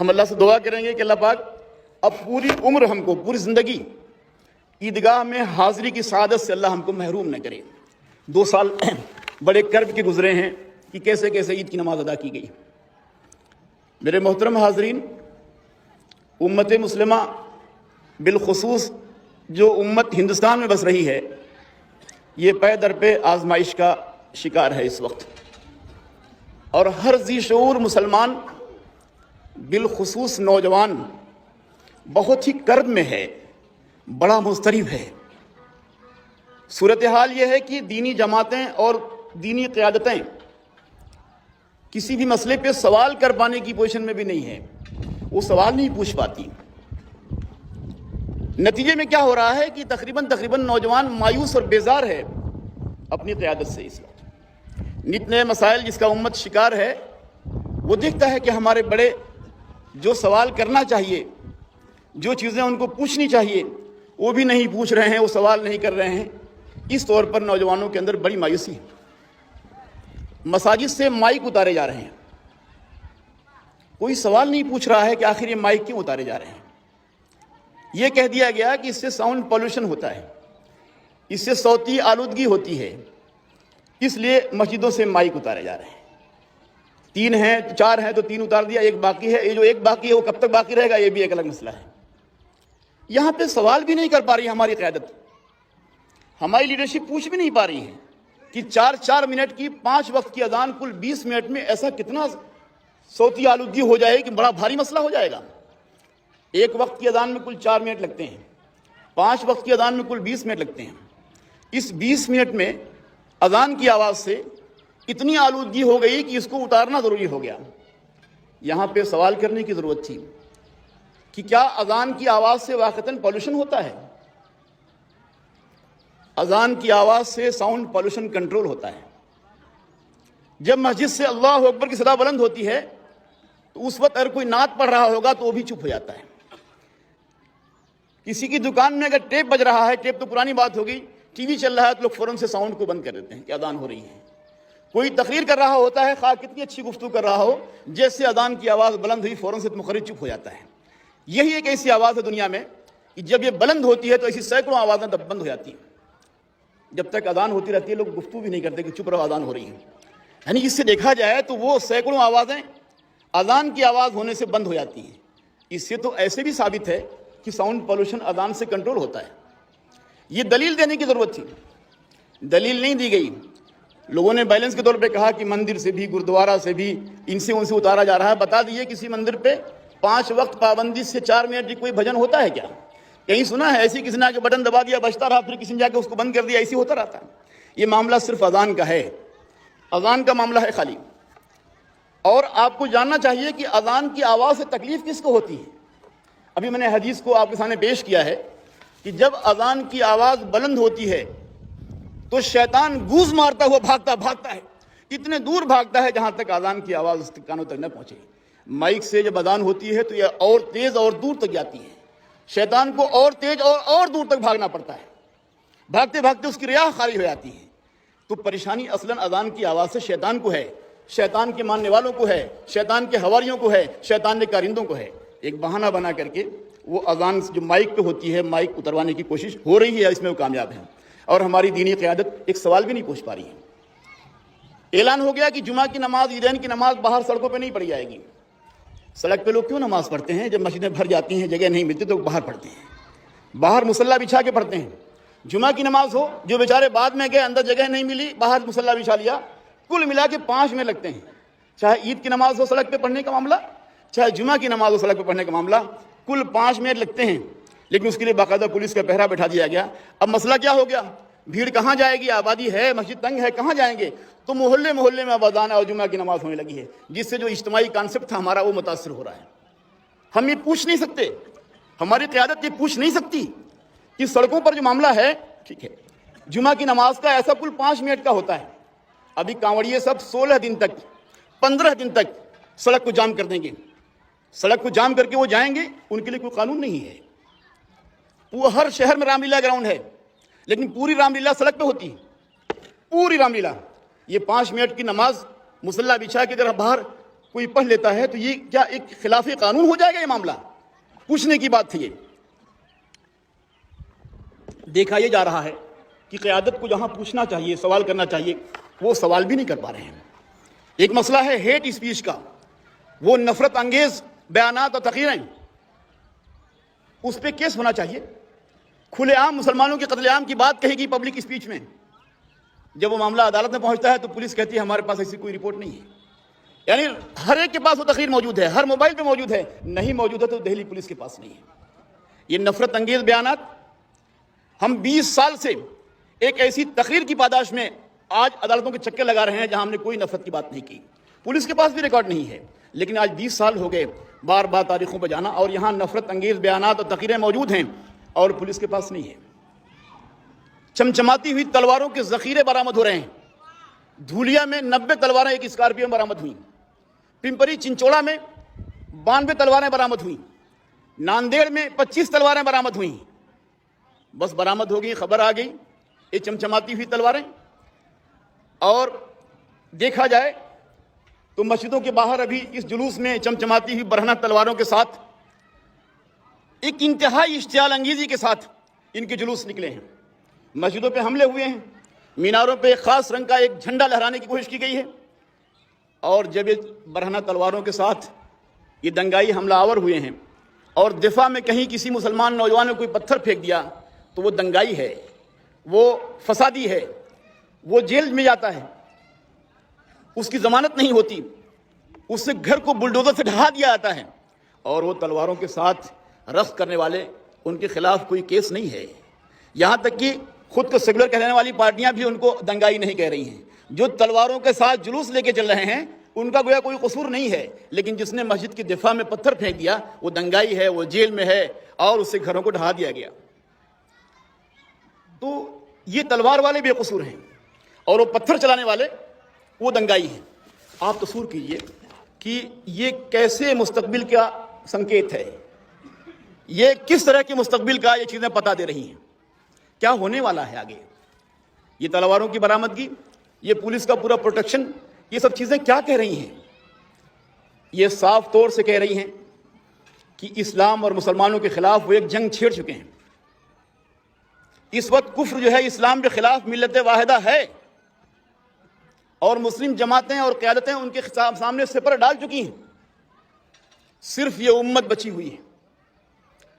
ہم اللہ سے دعا کریں گے کہ اللہ پاک اب پوری عمر ہم کو، پوری زندگی عیدگاہ میں حاضری کی سعادت سے اللہ ہم کو محروم نہ کرے۔ 2 سال بڑے کرب کے گزرے ہیں کہ کیسے کیسے عید کی نماز ادا کی گئی۔ میرے محترم حاضرین، امت مسلمہ بالخصوص جو امت ہندوستان میں بس رہی ہے، یہ پے در پہ آزمائش کا شکار ہے اس وقت، اور ہر ذی شعور مسلمان بالخصوص نوجوان بہت ہی کرب میں ہے، بڑا مضطرب ہے۔ صورتحال یہ ہے کہ دینی جماعتیں اور دینی قیادتیں کسی بھی مسئلے پہ سوال کر پانے کی پوزیشن میں بھی نہیں ہے، وہ سوال نہیں پوچھ پاتی۔ نتیجے میں کیا ہو رہا ہے کہ تقریباً نوجوان مایوس اور بیزار ہے اپنی قیادت سے۔ اس وقت نت نئے مسائل جس کا امت شکار ہے، وہ دیکھتا ہے کہ ہمارے بڑے جو سوال کرنا چاہیے، جو چیزیں ان کو پوچھنی چاہیے، وہ بھی نہیں پوچھ رہے ہیں، وہ سوال نہیں کر رہے ہیں۔ اس طور پر نوجوانوں کے اندر بڑی مایوسی ہے۔ مساجد سے مائک اتارے جا رہے ہیں، کوئی سوال نہیں پوچھ رہا ہے کہ آخر یہ مائک کیوں اتارے جا رہے ہیں۔ یہ کہہ دیا گیا کہ اس سے ساؤنڈ پولوشن ہوتا ہے، اس سے صوتی آلودگی ہوتی ہے، اس لیے مسجدوں سے مائک اتارے جا رہے ہیں۔ 3 ہیں 4 ہیں تو 3 اتار دیا، 1 باقی ہے۔ یہ جو 1 باقی ہے وہ کب تک باقی رہے گا، یہ بھی ایک الگ مسئلہ ہے۔ یہاں پہ سوال بھی نہیں کر پا رہی ہماری قیادت، ہماری لیڈرشپ پوچھ بھی نہیں پا رہی ہے کہ 4 منٹ کی 5 وقت کی اذان کل 20 منٹ میں ایسا کتنا صوتی آلودگی ہو جائے کہ بڑا بھاری مسئلہ ہو جائے گا۔ 1 وقت کی اذان میں کل 4 منٹ لگتے ہیں، 5 وقت کی اذان میں کل 20 منٹ لگتے ہیں۔ اس 20 منٹ میں اذان کی آواز سے اتنی آلودگی ہو گئی کہ اس کو اتارنا ضروری ہو گیا۔ یہاں پہ سوال کرنے کی ضرورت تھی کہ کیا اذان کی آواز سے واقعتاً پولوشن ہوتا ہے؟ اذان کی آواز سے ساؤنڈ پولوشن کنٹرول ہوتا ہے۔ جب مسجد سے اللہ اکبر کی صدا بلند ہوتی ہے تو اس وقت اگر کوئی نعت پڑھ رہا ہوگا تو وہ بھی چپ ہو جاتا ہے۔ کسی کی دکان میں اگر ٹیپ بج رہا ہے، ٹیپ تو پرانی بات ہوگی، ٹی وی چل رہا ہے تو لوگ فوراً سے ساؤنڈ کو بند کر دیتے ہیں کہ اذان ہو رہی ہے۔ کوئی تقریر کر رہا ہوتا ہے، خواہ کتنی اچھی گفتگو کر رہا ہو، جیسے اذان کی آواز بلند ہوئی فوراً سے مقرر چپ ہو جاتا ہے۔ یہی ایک ایسی آواز ہے دنیا میں کہ جب یہ بلند ہوتی ہے تو ایسی سینکڑوں آوازیں تب بند ہو جاتی ہیں۔ جب تک اذان ہوتی رہتی ہے لوگ گفتگو بھی نہیں کرتے کہ چپ رہو اذان ہو رہی ہے۔ یعنی اس سے دیکھا جائے تو وہ سینکڑوں آوازیں اذان کی آواز ہونے سے بند ہو جاتی ہیں۔ اس سے تو ایسے بھی ثابت ہے کہ ساؤنڈ پولوشن اذان سے کنٹرول ہوتا ہے۔ یہ دلیل دینے کی ضرورت تھی، دلیل نہیں دی گئی۔ لوگوں نے بیلنس کے طور پہ کہا کہ مندر سے بھی، گردوارہ سے بھی، ان سے اتارا جا رہا ہے۔ بتا دیجئے کسی مندر پہ 5 وقت پابندی سے 4 منٹ کی کوئی بھجن ہوتا ہے کیا؟ کہیں سنا ہے ایسی کسی نے آ کے بٹن دبا دیا بجتا رہا، پھر کسی نے جا کے اس کو بند کر دیا، ایسی ہوتا رہتا ہے؟ یہ معاملہ صرف اذان کا ہے، اذان کا معاملہ ہے خالی۔ اور آپ کو جاننا چاہیے کہ اذان کی آواز سے تکلیف کس کو ہوتی ہے۔ ابھی میں نے حدیث کو آپ کے سامنے پیش کیا ہے کہ جب اذان کی آواز بلند ہوتی ہے تو شیطان گوز مارتا ہوا بھاگتا ہے، اتنے دور بھاگتا ہے جہاں تک اذان کی آواز اس کانوں تک نہ پہنچے۔ مائک سے جب اذان ہوتی ہے تو یہ اور تیز اور دور تک جاتی ہے، شیطان کو اور تیز اور دور تک بھاگنا پڑتا ہے، بھاگتے بھاگتے اس کی ریا خارج ہو جاتی ہے۔ تو پریشانی اصلاً اذان کی آواز سے شیطان کو ہے، شیطان کے ماننے والوں کو ہے، شیطان کے حواریوں کو ہے، شیطان کے کارندوں کو ہے۔ ایک بہانہ بنا کر کے وہ اذان جو مائک پہ ہوتی ہے، مائک اتروانے کی کوشش ہو رہی ہے، اس میں وہ کامیاب ہے۔ اور ہماری دینی قیادت ایک سوال بھی نہیں پوچھ پا رہی ہے۔ اعلان ہو گیا کہ جمعہ کی نماز، عیدین کی نماز باہر سڑکوں پہ نہیں پڑھی جائے گی۔ سڑک پہ لوگ کیوں نماز پڑھتے ہیں؟ جب مسجدیں بھر جاتی ہیں، جگہ نہیں ملتی تو باہر پڑھتے ہیں، باہر مصلی بچھا کے پڑھتے ہیں۔ جمعہ کی نماز ہو، جو بیچارے بعد میں گئے، اندر جگہ نہیں ملی، باہر مصلی بچھا لیا، کل ملا کے 5 منٹ لگتے ہیں۔ چاہے عید کی نماز ہو سڑک پہ پڑھنے کا معاملہ، چاہے جمعہ کی نماز ہو سڑک پہ پڑھنے کا معاملہ، کل 5 منٹ لگتے ہیں، لیکن اس کے لیے باقاعدہ پولیس کا پہرا بٹھا دیا گیا۔ اب مسئلہ کیا ہو گیا؟ بھیڑ کہاں جائے گی؟ آبادی ہے، مسجد تنگ ہے، کہاں جائیں گے؟ تو محلے میں اب اذان اور جمعہ کی نماز ہونے لگی ہے، جس سے جو اجتماعی کانسیپٹ تھا ہمارا وہ متاثر ہو رہا ہے۔ ہم یہ پوچھ نہیں سکتے، ہماری قیادت یہ پوچھ نہیں سکتی کہ سڑکوں پر جو معاملہ ہے، ٹھیک ہے، جمعہ کی نماز کا ایسا کل 5 منٹ کا ہوتا ہے، ابھی کانوڑیے سب 16 دن تک، 15 دن تک سڑک کو جام کر دیں گے، سڑک کو جام کر کے وہ جائیں گے، ان کے لیے کوئی قانون نہیں ہے۔ وہ ہر شہر میں رام لیلا گراؤنڈ ہے، لیکن پوری رام لیلا سڑک پہ ہوتی ہے، پوری رام لیلا۔ یہ 5 منٹ کی نماز مصلی بچھا کے اگر باہر کوئی پڑھ لیتا ہے تو یہ کیا ایک خلاف قانون ہو جائے گا؟ یہ معاملہ پوچھنے کی بات تھی. یہ دیکھا یہ جا رہا ہے کہ قیادت کو جہاں پوچھنا چاہیے، سوال کرنا چاہیے، وہ سوال بھی نہیں کر پا رہے ہیں. ایک مسئلہ ہے ہیٹ اسپیچ کا، وہ نفرت انگیز بیانات اور تقریریں، اس پہ کیس ہونا چاہیے. کھلے عام مسلمانوں کے قتل عام کی بات کہے گی پبلک اسپیچ میں، جب وہ معاملہ عدالت میں پہنچتا ہے تو پولیس کہتی ہے ہمارے پاس ایسی کوئی رپورٹ نہیں ہے. یعنی ہر ایک کے پاس وہ تقریر موجود ہے، ہر موبائل پہ موجود ہے، نہیں موجود ہے تو دہلی پولیس کے پاس نہیں ہے. یہ نفرت انگیز بیانات، ہم 20 سال سے ایک ایسی تقریر کی پاداش میں آج عدالتوں کے چکر لگا رہے ہیں جہاں ہم نے کوئی نفرت کی بات نہیں کی. پولیس کے پاس بھی ریکارڈ نہیں ہے، لیکن آج 20 سال ہو گئے بار بار تاریخوں پہ جانا، اور یہاں نفرت انگیز بیانات اور تقریریں موجود ہیں اور پولیس کے پاس نہیں ہے. چمچماتی ہوئی تلواروں کے ذخیرے برآمد ہو رہے ہیں. دھولیا میں 90 تلواریں ایک اسکارپیو میں برآمد ہوئیں. پمپری چنچوڑا میں 92 تلواریں برآمد ہوئیں. ناندیڑ میں 25 تلواریں برآمد ہوئیں. بس برآمد ہو گئی، خبر آ گئی یہ چمچماتی ہوئی تلواریں. اور دیکھا جائے تو مسجدوں کے باہر ابھی اس جلوس میں چمچماتی ہوئی برہنہ تلواروں کے ساتھ ایک انتہائی اشتعال انگیزی کے ساتھ ان کے جلوس نکلے ہیں. مسجدوں پہ حملے ہوئے ہیں، میناروں پہ ایک خاص رنگ کا ایک جھنڈا لہرانے کی کوشش کی گئی ہے، اور جب یہ برہنہ تلواروں کے ساتھ یہ دنگائی حملہ آور ہوئے ہیں اور دفاع میں کہیں کسی مسلمان نوجوان نے کوئی پتھر پھینک دیا تو وہ دنگائی ہے، وہ فسادی ہے، وہ جیل میں جاتا ہے، اس کی ضمانت نہیں ہوتی، اس سے گھر کو بلڈوزر سے ڈھا دیا جاتا ہے. اور وہ تلواروں کے ساتھ رقص کرنے والے، ان کے خلاف کوئی کیس نہیں ہے. یہاں تک کہ خود کو سیکولر کہنے والی پارٹیاں بھی ان کو دنگائی نہیں کہہ رہی ہیں. جو تلواروں کے ساتھ جلوس لے کے چل رہے ہیں ان کا گویا کوئی قصور نہیں ہے، لیکن جس نے مسجد کی دفاع میں پتھر پھینک دیا وہ دنگائی ہے، وہ جیل میں ہے اور اسے گھروں کو ڈھا دیا گیا. تو یہ تلوار والے بے قصور ہیں اور وہ پتھر چلانے والے وہ دنگائی ہیں. آپ تصور کیجئے کہ یہ کیسے مستقبل کا سنکیت ہے، یہ کس طرح کے مستقبل کا یہ چیزیں پتا دے رہی ہیں. کیا ہونے والا ہے آگے؟ یہ تلواروں کی برآمدگی، یہ پولیس کا پورا پروٹیکشن، یہ سب چیزیں کیا کہہ رہی ہیں؟ یہ صاف طور سے کہہ رہی ہیں کہ اسلام اور مسلمانوں کے خلاف وہ ایک جنگ چھیڑ چکے ہیں. اس وقت کفر جو ہے اسلام کے خلاف ملت واحدہ ہے، اور مسلم جماعتیں اور قیادتیں ان کے سامنے سپر ڈال چکی ہیں. صرف یہ امت بچی ہوئی ہے.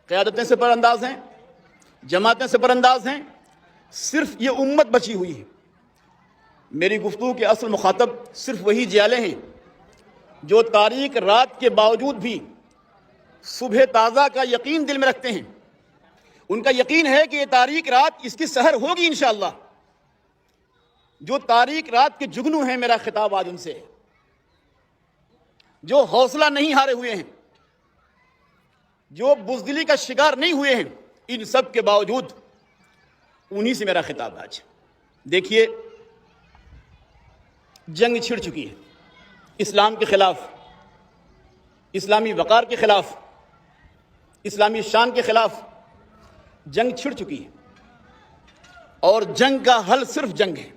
قیادتیں سپر انداز ہیں، جماعتیں سپر انداز ہیں، صرف یہ امت بچی ہوئی ہے. میری گفتگو کے اصل مخاطب صرف وہی جیالے ہیں جو تاریک رات کے باوجود بھی صبح تازہ کا یقین دل میں رکھتے ہیں. ان کا یقین ہے کہ یہ تاریک رات اس کی سحر ہوگی انشاءاللہ. جو تاریک رات کے جگنو ہیں، میرا خطاب آج ان سے ہے، جو حوصلہ نہیں ہارے ہوئے ہیں، جو بزدلی کا شکار نہیں ہوئے ہیں، ان سب کے باوجود انہی سے میرا خطاب آج. دیکھیے جنگ چھڑ چکی ہے اسلام کے خلاف، اسلامی وقار کے خلاف، اسلامی شان کے خلاف جنگ چھڑ چکی ہے. اور جنگ کا حل صرف جنگ ہے.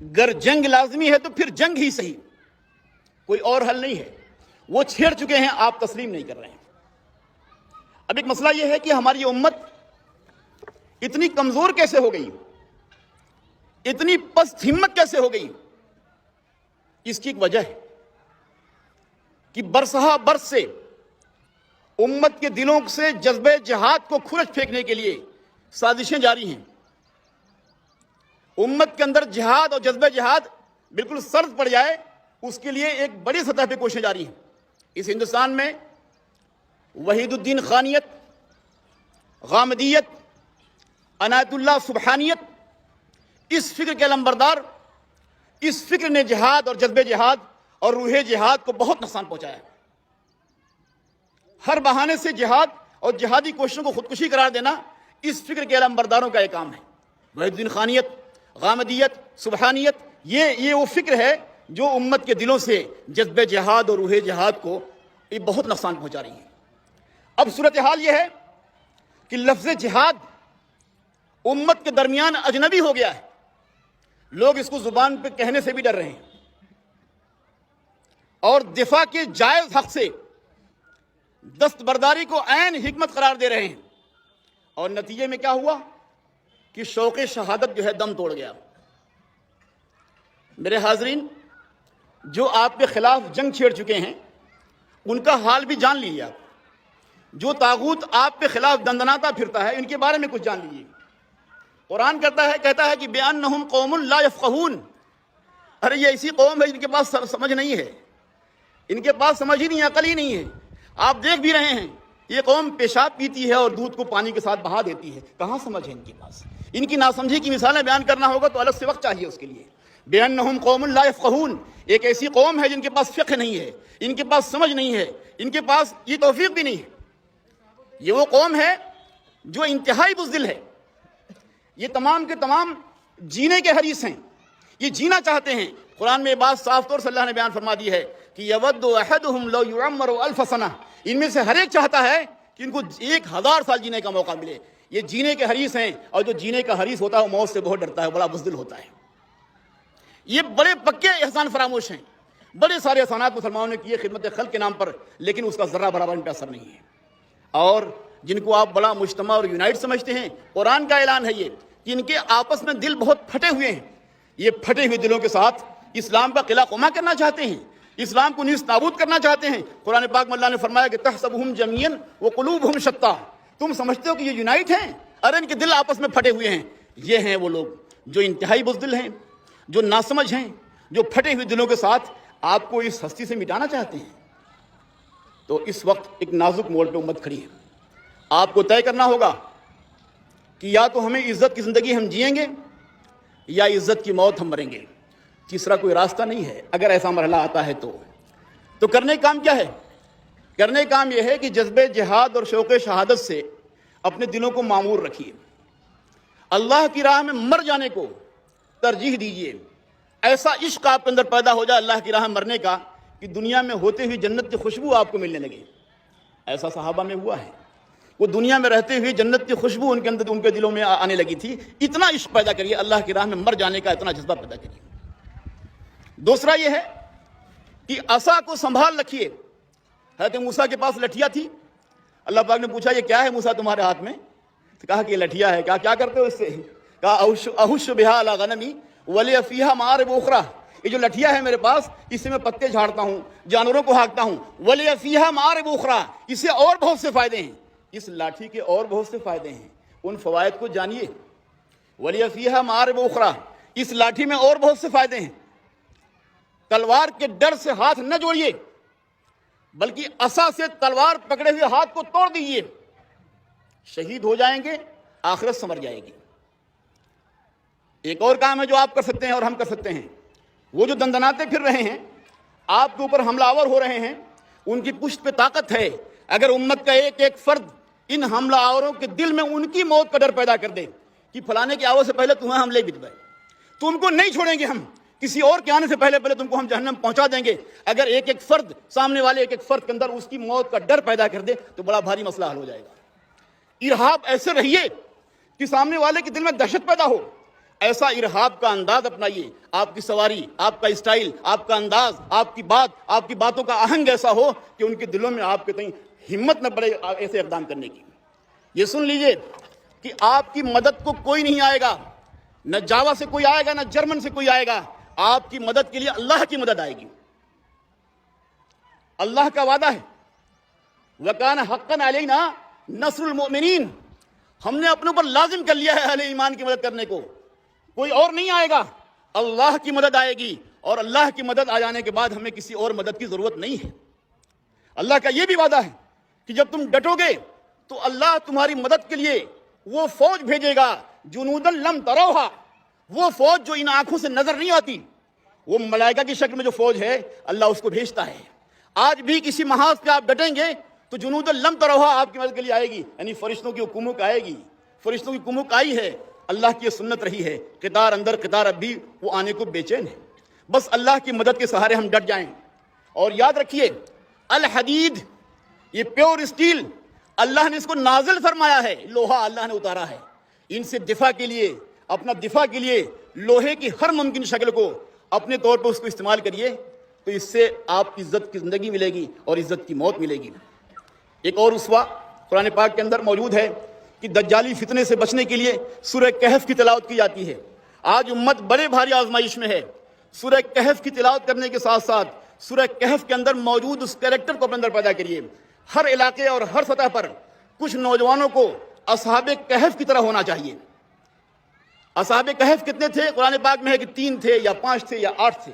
اگر جنگ لازمی ہے تو پھر جنگ ہی صحیح، کوئی اور حل نہیں ہے. وہ چھیڑ چکے ہیں، آپ تسلیم نہیں کر رہے ہیں. اب ایک مسئلہ یہ ہے کہ ہماری امت اتنی کمزور کیسے ہو گئی، اتنی پست ہمت کیسے ہو گئی؟ اس کی ایک وجہ ہے کہ برسہا برس سے امت کے دلوں سے جذبہ جہاد کو کھرچ پھینکنے کے لیے سازشیں جاری ہیں. امت کے اندر جہاد اور جذبہ جہاد بالکل سرد پڑ جائے، اس کے لیے ایک بڑی سطح پہ کوششیں جاری ہیں. اس ہندوستان میں وحید الدین خانیت، غامدیت، عنایت اللہ سبحانیت، اس فکر کے علمبردار، اس فکر نے جہاد اور جذبہ جہاد اور روح جہاد کو بہت نقصان پہنچایا. ہر بہانے سے جہاد اور جہادی کوششوں کو خودکشی قرار دینا اس فکر کے علمبرداروں کا ایک کام ہے. وحید الدین خانیت، غامدیت، سبحانیت، یہ وہ فکر ہے جو امت کے دلوں سے جذبہ جہاد اور روح جہاد کو یہ بہت نقصان پہنچا رہی ہے. اب صورتحال یہ ہے کہ لفظ جہاد امت کے درمیان اجنبی ہو گیا ہے. لوگ اس کو زبان پہ کہنے سے بھی ڈر رہے ہیں. اور دفاع کے جائز حق سے دستبرداری کو عین حکمت قرار دے رہے ہیں، اور نتیجے میں کیا ہوا کہ شوق شہادت جو ہے دم توڑ گیا۔ میرے حاضرین، جو آپ کے خلاف جنگ چھیڑ چکے ہیں ان کا حال بھی جان لیجیے آپ۔ جو طاغوت آپ کے خلاف دندناتا پھرتا ہے ان کے بارے میں کچھ جان لیجیے۔ قرآن کہتا ہے کہ بِأَنَّهُمْ قَوْمٌ لَا يَفْقَهُونَ، ارے یہ ایسی قوم ہے جن کے پاس سمجھ نہیں ہے، ان کے پاس سمجھ ہی نہیں، عقل ہی نہیں ہے۔ آپ دیکھ بھی رہے ہیں یہ قوم پیشاب پیتی ہے اور دودھ کو پانی کے ساتھ بہا دیتی ہے، کہاں سمجھ ہے ان کے پاس؟ ان کی ناسمجھی کی مثالیں بیان کرنا ہوگا تو الگ سے وقت چاہیے اس کے لیے۔ بِأَنَّهُمْ قَوْمٌ لَا يَفْقَهُونَ، ایک ایسی قوم ہے جن کے پاس فقہ نہیں ہے، ان کے پاس سمجھ نہیں ہے، ان کے پاس یہ توفیق بھی نہیں ہے۔ یہ وہ قوم ہے جو انتہائی بزدل ہے، یہ تمام کے تمام جینے کے حریص ہیں، یہ جینا چاہتے ہیں۔ قرآن میں یہ بات صاف طور سے اللہ نے بیان فرما دی ہے کہ یود احدہم لو یعمر الف سنہ، ان میں سے ہر ایک چاہتا ہے کہ ان کو 1000 سال جینے کا موقع ملے۔ یہ جینے کے حریص ہیں، اور جو جینے کا حریص ہوتا ہے وہ موت سے بہت ڈرتا ہے، بڑا بزدل ہوتا ہے۔ یہ بڑے پکے احسان فراموش ہیں، بڑے سارے احسانات مسلمانوں نے کیے خدمت خلق کے نام پر، لیکن اس کا ذرہ برابر ان پہ اثر نہیں ہے۔ اور جن کو آپ بڑا مجتمع اور یونائٹ سمجھتے ہیں، قرآن کا اعلان ہے یہ کہ ان کے آپس میں دل بہت پھٹے ہوئے ہیں۔ یہ پھٹے ہوئے دلوں کے ساتھ اسلام کا قلعہ قما کرنا چاہتے ہیں، اسلام کو نیست نابود کرنا چاہتے ہیں۔ قرآن پاک میں اللہ نے فرمایا کہ تحسبہم جمیعا وقلوبہم شتیٰ، تم سمجھتے ہو کہ یہ یونائٹ ہیں، ارے ان کے دل آپس میں پھٹے ہوئے ہیں۔ یہ ہیں وہ لوگ جو انتہائی بزدل ہیں، جو ناسمجھ ہیں، جو پھٹے ہوئے دلوں کے ساتھ آپ کو اس ہستی سے مٹانا چاہتے ہیں۔ تو اس وقت ایک نازک موڑ پہ امت کھڑی ہے، آپ کو طے کرنا ہوگا کہ یا تو ہمیں عزت کی زندگی ہم جئیں گے یا عزت کی موت ہم مریں گے، تیسرا کوئی راستہ نہیں ہے۔ اگر ایسا مرحلہ آتا ہے تو کرنے کا کام کیا ہے؟ کرنے کا کام یہ ہے کہ جذبہ جہاد اور شوق شہادت سے اپنے دلوں کو معمور رکھیے، اللہ کی راہ میں مر جانے کو ترجیح دیجیے۔ ایسا عشق آپ کے اندر پیدا ہو جائے اللہ کی راہ مرنے کا کہ دنیا میں ہوتے ہوئے جنت کی خوشبو آپ کو ملنے لگے۔ ایسا صحابہ میں ہوا ہے، وہ دنیا میں رہتے ہوئے جنت کی خوشبو ان کے اندر ان کے دلوں میں آنے لگی تھی۔ اتنا عشق پیدا کریے، اللہ کی راہ میں مر جانے کا اتنا جذبہ پیدا کریے۔ دوسرا یہ ہے کہ عصا کو سنبھال رکھیے۔ حضرت موسیٰ کے پاس لٹھیا تھی، اللہ پاک نے پوچھا یہ کیا ہے موسیٰ تمہارے ہاتھ میں؟ تو کہا کہ یہ لٹھیا ہے۔ کیا کرتے ہو اس سے؟ کہا احش بہا علی غنمی ولی فیہا مآرب اخری، یہ جو لٹھیا ہے میرے پاس اس سے میں پتے جھاڑتا ہوں، جانوروں کو ہانکتا ہوں۔ ولی فیہا مآرب اخری، اس سے اور بہت سے فائدے ہیں، اس لاٹھی کے اور بہت سے فائدے ہیں، ان فوائد کو جانیے۔ ولی فیہا مآرب اخری، اس لاٹھی میں اور بہت سے فائدے ہیں۔ تلوار کے ڈر سے ہاتھ نہ جوڑیے، بلکہ عصا سے تلوار پکڑے ہوئے ہاتھ کو توڑ دیجیے، شہید ہو جائیں گے، آخرت سنور جائے گی۔ ایک اور کام ہے جو آپ کر سکتے ہیں اور ہم کر سکتے ہیں، وہ جو دندناتے پھر رہے ہیں، آپ کے اوپر حملہ آور ہو رہے ہیں، ان کی پشت پہ طاقت ہے۔ اگر امت کا ایک ایک فرد ان حملہ آوروں کے دل میں ان کی موت کا ڈر پیدا کر دے کہ فلانے کے آنے سے پہلے تمہیں ہم لے بھی دیں، تم کو نہیں چھوڑیں گے، ہم کسی اور کے آنے سے پہلے تم کو ہم جہنم پہنچا دیں گے۔ اگر ایک ایک فرد سامنے والے ایک ایک فرد کے اندر اس کی موت کا ڈر پیدا کر دے تو بڑا بھاری مسئلہ حل ہو جائے گا۔ ارہاب ایسے رہیے کہ سامنے والے کے دل میں دہشت پیدا ہو، ایسا ارہاب کا انداز اپنائیے، آپ کی سواری، آپ کا اسٹائل، آپ کا انداز، آپ کی بات، آپ کی باتوں کا آہنگ ایسا ہو کہ ان کے دلوں میں آپ کے تئیں ہمت نہ پڑے ایسے اقدام کرنے کی۔ یہ سن لیجئے کہ آپ کی مدد کو کوئی نہیں آئے گا، نہ جاوا سے کوئی آئے گا، نہ جرمن سے کوئی آئے گا، آپ کی مدد کے لیے اللہ کی مدد آئے گی۔ اللہ کا وعدہ ہے وَكَانَ حَقًّا عَلَيْنَا نَصْرُ الْمُؤْمِنِينَ، ہم نے اپنے اوپر لازم کر لیا ہے اہل ایمان کی مدد کرنے کو، کوئی اور نہیں آئے گا، اللہ کی مدد آئے گی، اور اللہ کی مدد آ جانے کے بعد ہمیں کسی اور مدد کی ضرورت نہیں ہے۔ اللہ کا یہ بھی وعدہ ہے کہ جب تم ڈٹو گے تو اللہ تمہاری مدد کے لیے وہ فوج بھیجے گا، جنوداً لم تروہا، وہ فوج جو ان آنکھوں سے نظر نہیں آتی، وہ ملائکہ کی شکل میں جو فوج ہے اللہ اس کو بھیجتا ہے۔ آج بھی کسی محاذ پہ آپ ڈٹیں گے تو جنوداً لم تروہا آپ کی مدد کے لیے آئے گی، یعنی فرشتوں کی کمک آئے گی، فرشتوں کی کمک آئی ہے، اللہ کی یہ سنت رہی ہے، قطار اندر قطار اب بھی وہ آنے کو بے چین ہے۔ بس اللہ کی مدد کے سہارے ہم ڈٹ جائیں۔ اور یاد رکھیے الحدید، یہ پیور اسٹیل، اللہ نے اس کو نازل فرمایا ہے، لوہا اللہ نے اتارا ہے۔ ان سے دفاع کے لیے، اپنا دفاع کے لیے لوہے کی ہر ممکن شکل کو اپنے طور پر اس کو استعمال کریے، تو اس سے آپ کی عزت کی زندگی ملے گی اور عزت کی موت ملے گی۔ ایک اور اسوا قرآن پاک کے اندر موجود ہے کہ دجالی فتنے سے بچنے کے لیے سورہ کہف کی تلاوت کی جاتی ہے۔ آج امت بڑے بھاری آزمائش میں ہے۔ سورہ کہف کی تلاوت کرنے کے ساتھ ساتھ سورہ کہف کے اندر موجود اس کریکٹر کو اپنے اندر پیدا کریے۔ ہر علاقے اور ہر سطح پر کچھ نوجوانوں کو اصحاب کہف کی طرح ہونا چاہیے۔ اصحاب کہف کتنے تھے؟ قرآن پاک میں ہے کہ 3 تھے یا 5 تھے یا 8 تھے،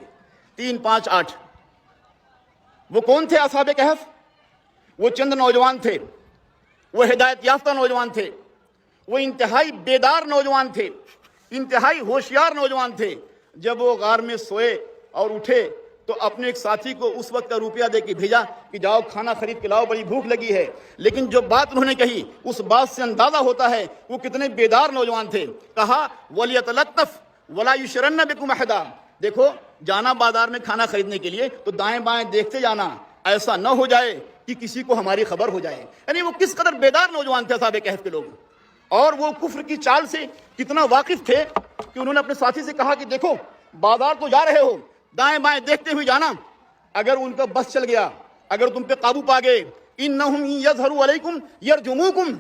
3 5 8۔ وہ کون تھے اصحاب کہف؟ وہ چند نوجوان تھے، وہ ہدایت یافتہ نوجوان تھے، وہ انتہائی بیدار نوجوان تھے، انتہائی ہوشیار نوجوان تھے۔ جب وہ غار میں سوئے اور اٹھے تو اپنے ایک ساتھی کو اس وقت کا روپیہ دے کے بھیجا کہ جاؤ کھانا خرید کے لاؤ، بڑی بھوک لگی ہے۔ لیکن جو بات انہوں نے کہی اس بات سے اندازہ ہوتا ہے وہ کتنے بیدار نوجوان تھے۔ کہا وَلْيَتَلَطَّفْ وَلَا يُشْرَنَّ بِكُمْ أَحَدًا، دیکھو جانا بازار میں کھانا خریدنے کے لیے تو دائیں بائیں دیکھتے جانا، ایسا نہ ہو جائے کہ کسی کو ہماری خبر ہو جائے۔ یعنی وہ کس قدر بیدار نوجوان تھے اصحاب کہف کے لوگ، اور وہ کفر کی چال سے کتنا واقف تھے کہ انہوں نے اپنے ساتھی سے کہا کہ دیکھو بازار تو جا رہے ہو، دائیں بائیں دیکھتے ہوئے جانا، اگر ان کا بس چل گیا، اگر تم پہ قابو پا گئے، انہم یظہروا علیکم یرجموکم،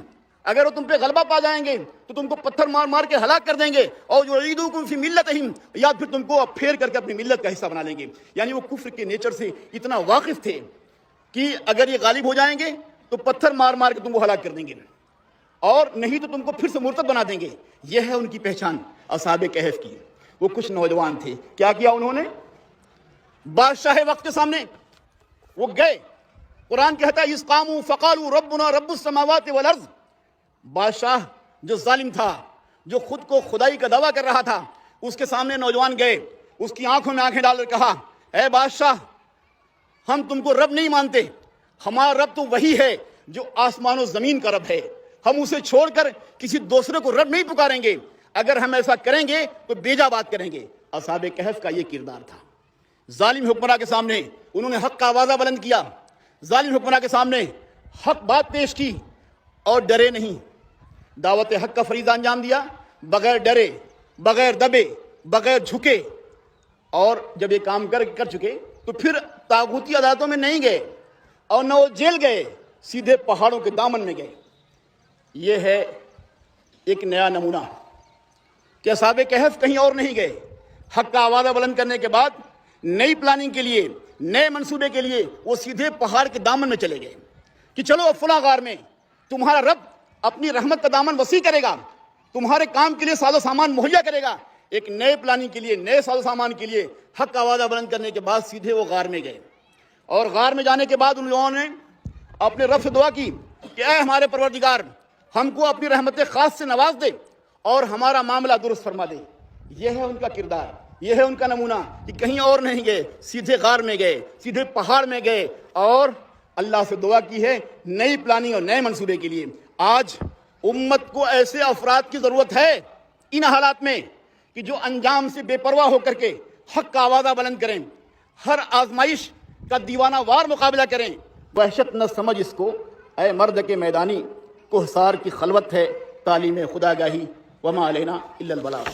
اگر وہ تم پہ غلبہ پا جائیں گے تو تم کو پتھر مار مار کے ہلاک کر دیں گے، اور یعیدوکم فی ملتہم، یا پھر تم کو پھیر کر کے اپنی ملت کا حصہ بنا لیں گے۔ یعنی وہ کفر کے نیچر سے اتنا واقف تھے کہ اگر یہ غالب ہو جائیں گے تو پتھر مار مار کے تم کو ہلاک کر دیں گے، اور نہیں تو تم کو پھر سے مرتد بنا دیں گے۔ یہ ہے ان کی پہچان اصحاب کہف کی۔ وہ کچھ نوجوان تھے، کیا کیا انہوں نے؟ بادشاہ وقت کے سامنے وہ گئے۔ قرآن کہتا ہے اذ قاموا فقالوا ربنا رب السماوات والارض، بادشاہ جو ظالم تھا، جو خود کو خدائی کا دعویٰ کر رہا تھا، اس کے سامنے نوجوان گئے، اس کی آنکھوں میں آنکھیں ڈال کر کہا اے بادشاہ، ہم تم کو رب نہیں مانتے، ہمارا رب تو وہی ہے جو آسمان و زمین کا رب ہے، ہم اسے چھوڑ کر کسی دوسرے کو رب نہیں پکاریں گے، اگر ہم ایسا کریں گے تو بیجا بات کریں گے۔ اصحاب کہف کا یہ کردار تھا۔ ظالم حکمراں کے سامنے انہوں نے حق کا آوازہ بلند کیا، ظالم حکمراں کے سامنے حق بات پیش کی اور ڈرے نہیں، دعوت حق کا فریضہ انجام دیا بغیر ڈرے، بغیر دبے، بغیر جھکے۔ اور جب یہ کام کر چکے تو پھر طاغوتی عدالتوں میں نہیں گئے اور نہ وہ جیل گئے، سیدھے پہاڑوں کے دامن میں گئے۔ یہ ہے ایک نیا نمونہ کہ اصحاب کہف کہیں اور نہیں گئے، حق کا آوازہ بلند کرنے کے بعد نئی پلاننگ کے لیے، نئے منصوبے کے لیے وہ سیدھے پہاڑ کے دامن میں چلے گئے کہ چلو فلاں غار میں تمہارا رب اپنی رحمت کا دامن وسیع کرے گا، تمہارے کام کے لیے ساز و سامان مہیا کرے گا۔ ایک نئے پلاننگ کے لیے، نئے ساز و سامان کے لیے حق کا آوازہ بلند کرنے کے بعد سیدھے وہ غار میں گئے، اور غار میں جانے کے بعد ان لوگوں نے اپنے رب سے دعا کی کہ اے ہمارے پروردگار، ہم کو اپنی رحمت خاص سے نواز دے اور ہمارا معاملہ درست فرما دے۔ یہ ہے ان کا کردار، یہ ہے ان کا نمونہ کہ کہیں اور نہیں گئے، سیدھے غار میں گئے، سیدھے پہاڑ میں گئے اور اللہ سے دعا کی ہے نئی پلاننگ اور نئے منصوبے کے لیے۔ آج امت کو ایسے افراد کی ضرورت ہے ان حالات میں کہ جو انجام سے بے پرواہ ہو کر کے حق کا آوازہ بلند کریں، ہر آزمائش کا دیوانہ وار مقابلہ کریں۔ وحشت نہ سمجھ اس کو اے مرد کے میدانی، کوہسار کی خلوت ہے تعلیم خدا گاہی، وما علینا الا البلاغ۔